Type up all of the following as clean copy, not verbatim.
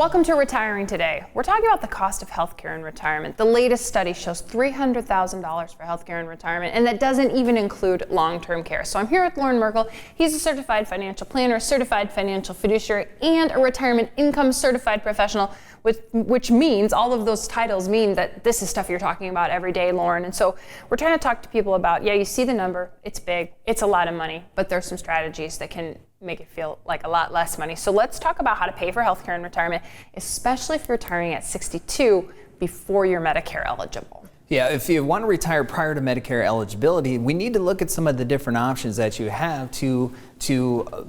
Welcome to Retiring Today. We're talking about the cost of healthcare in retirement. The latest study shows $300,000 for healthcare in retirement, and that doesn't even include long-term care. So I'm here with Loren Merkle. He's a certified financial planner, certified financial fiduciary, and a retirement income certified professional, which means all of those titles mean that this is stuff you're talking about every day, Loren. And so we're trying to talk to people about, you see the number, it's big, it's a lot of money, but there's some strategies that can make it feel like a lot less money. So let's talk about how to pay for healthcare in retirement, especially if you're retiring at 62 before you're Medicare eligible. Yeah, if you want to retire prior to Medicare eligibility, we need to look at some of the different options that you have to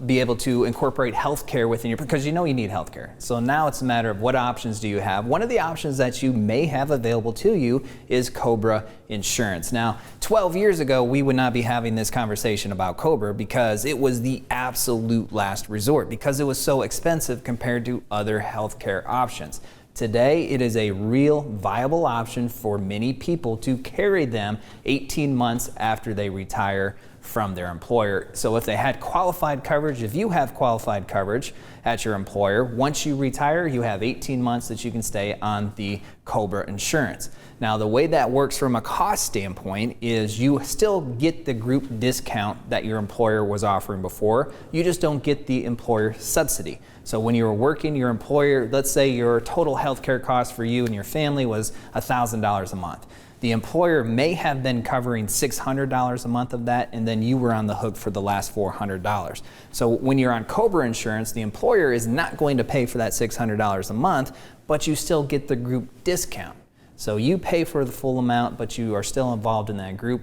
be able to incorporate healthcare within your, because you need healthcare. So now it's a matter of what options do you have. One of the options that you may have available to you is COBRA insurance. Now, 12 years ago, we would not be having this conversation about COBRA because it was the absolute last resort, because it was so expensive compared to other healthcare options. Today, it is a real viable option for many people to carry them 18 months after they retire from their employer. So if they had qualified coverage, if you have qualified coverage at your employer, once you retire, you have 18 months that you can stay on the COBRA insurance. Now, the way that works from a cost standpoint is you still get the group discount that your employer was offering before. You just don't get the employer subsidy. So when you were working, your employer, let's say your total health care cost for you and your family was $1,000 a month. The employer may have been covering $600 a month of that, and then you were on the hook for the last $400. So when you're on COBRA insurance, the employer is not going to pay for that $600 a month, but you still get the group discount. So you pay for the full amount, but you are still involved in that group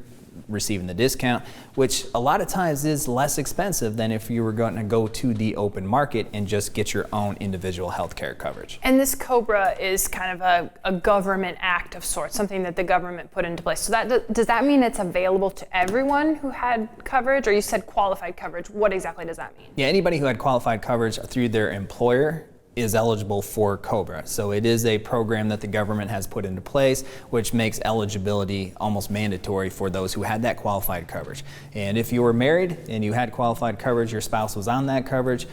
receiving the discount, which a lot of times is less expensive than if you were going to go to the open market and just get your own individual health care coverage. And this COBRA is kind of a government act of sorts, something that the government put into place. So does that mean it's available to everyone who had coverage, or you said qualified coverage? What exactly does that mean? Yeah, anybody who had qualified coverage through their employer is eligible for COBRA. So it is a program that the government has put into place, which makes eligibility almost mandatory for those who had that qualified coverage. And if you were married and you had qualified coverage, your spouse was on that coverage,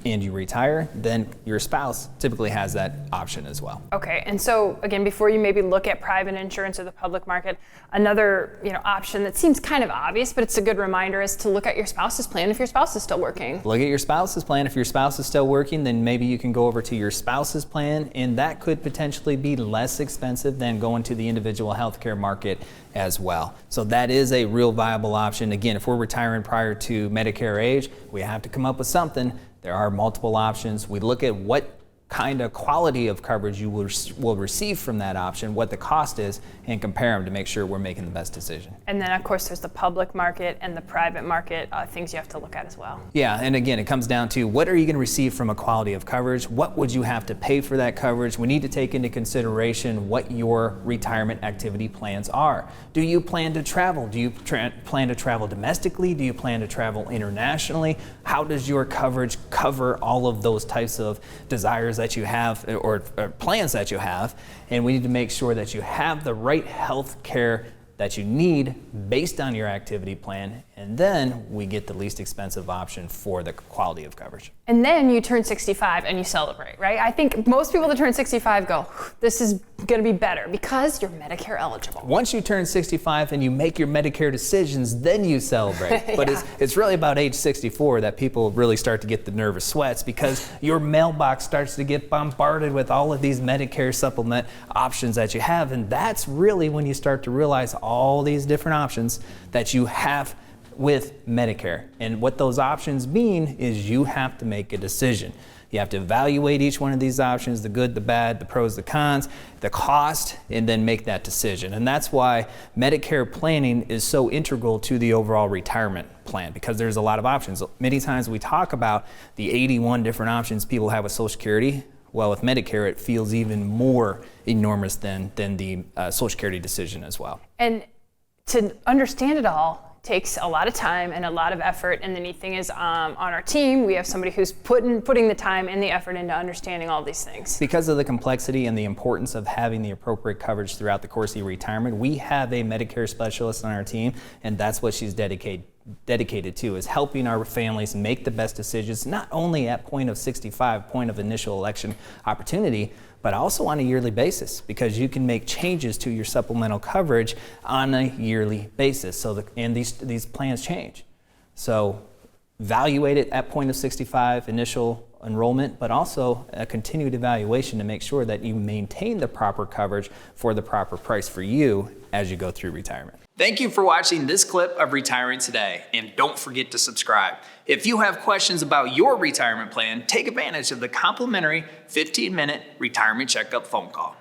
and you retire, then your spouse typically has that option as well. Okay, and so again, before you maybe look at private insurance or the public market, another option that seems kind of obvious, but it's a good reminder, is to look at your spouse's plan if your spouse is still working. Look at your spouse's plan. If your spouse is still working, then maybe you can go over to your spouse's plan, and that could potentially be less expensive than going to the individual healthcare market as well. So that is a real viable option. Again, if we're retiring prior to Medicare age, we have to come up with something. There are multiple options. We look at what kind of quality of coverage you will receive from that option, what the cost is, and compare them to make sure we're making the best decision. And then of course there's the public market and the private market, things you have to look at as well. Yeah, and again, it comes down to what are you going to receive from a quality of coverage? What would you have to pay for that coverage? We need to take into consideration what your retirement activity plans are. Do you plan to travel? Do you plan to travel domestically? Do you plan to travel internationally? How does your coverage cover all of those types of desires that you have, or plans that you have? And we need to make sure that you have the right health care that you need based on your activity plan, and then we get the least expensive option for the quality of coverage. And then you turn 65 and you celebrate, right? I think most people that turn 65 go, this is going to be better because you're Medicare eligible. Once you turn 65 and you make your Medicare decisions, then you celebrate. But Yeah. it's really about age 64 that people really start to get the nervous sweats, because your mailbox starts to get bombarded with all of these Medicare supplement options that you have. And that's really when you start to realize all these different options that you have with Medicare. And what those options mean is you have to make a decision. You have to evaluate each one of these options, the good, the bad, the pros, the cons, the cost, and then make that decision. And that's why Medicare planning is so integral to the overall retirement plan, because there's a lot of options. Many times we talk about the 81 different options people have with Social Security. Well, with Medicare, it feels even more enormous than the Social Security decision as well. And to understand it all takes a lot of time and a lot of effort. And the neat thing is, on our team, we have somebody who's putting the time and the effort into understanding all these things. Because of the complexity and the importance of having the appropriate coverage throughout the course of your retirement, we have a Medicare specialist on our team, and that's what she's dedicated dedicated to, is helping our families make the best decisions, not only at point of 65, point of initial election opportunity, but also on a yearly basis, because you can make changes to your supplemental coverage on a yearly basis. And these plans change. So evaluate it at point of 65, initial enrollment, but also a continued evaluation to make sure that you maintain the proper coverage for the proper price for you as you go through retirement. Thank you for watching this clip of Retiring Today, and don't forget to subscribe. If you have questions about your retirement plan, take advantage of the complimentary 15-minute retirement checkup phone call.